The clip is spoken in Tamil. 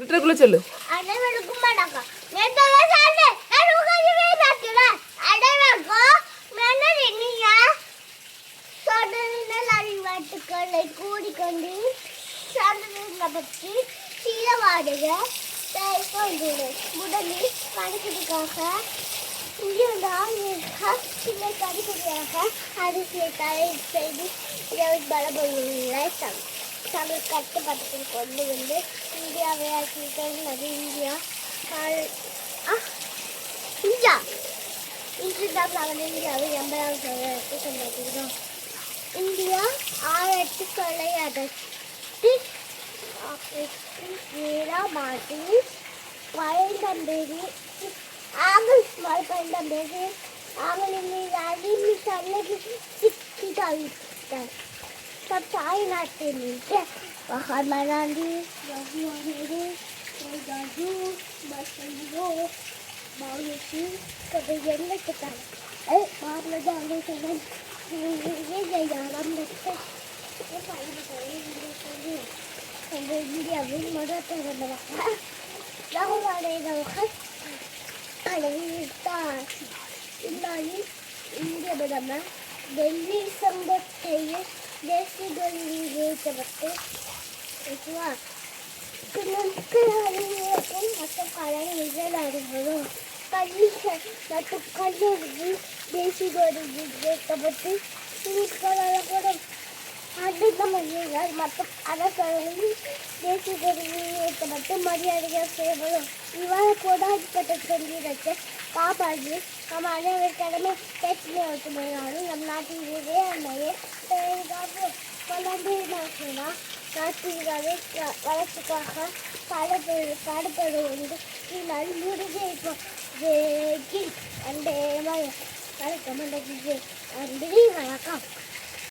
லிட்டருக்குள்ள சொல்லு. அனைவருக்கும் வணக்கம். நேற்று சாப்பிட்டு நான் உட்காந்து சாப்பிட்டேன். அனைவருக்கும் மெனரி நீங்க சொன்ன அறிவாட்டுக்களை கூடிக்கொண்டு சந்தனை பற்றி சில வாடுக முதலில் கணக்கிற்காக சில கணிப்படியாக அரிசியை தயார் செய்து பலபொருளை தமிழ் கட்டுப்பாட்டுக்கு கொண்டு வந்து இந்தியாவை ஆக்கிவிட்டது. இந்தியா இந்தியா இன்று தான் நாங்கள் இந்தியாவை 80வது கொண்டாடுகிறோம். இந்தியா 1947 ஆண்டில் 12ஆம் தேதி ஆகஸ்ட் 12ஆம் தேதி அவளின் அடிமை தன்னதி சிக்கிட்டார். தாய்நாட்டில் மகாத்மா காந்தி இந்தியாவில் முதல் பிறந்தவர்கள் இந்திய பிரதமர் டெல்லி சம்பத்தையில் தேசிய கொடி வைக்கப்பட்டு மற்றும் கலைஞர்கள் நடைபெறும் பள்ளி மற்றும் கல்லூரியில் தேசிய கொடி வைக்கப்பட்டு கலப்படும் அடுத்த மனிதர்கள் மற்றும் அரசர்களில் தேசிய கொடி வைக்கப்பட்டு மரியாதைகள் செய்யப்படும். இவ்வாறு போராடப்பட்ட கொள்கைகளை காப்பாற்றி நம் அனைவர் கடமை பிரச்சனை ஒட்டுமையாலும் நம் நாட்டின் இறையாண்மையை நாட்டின் வளர்ச்சிக்காக பாடுபடுவது இதனால் முடிஞ்சு வணக்கம்.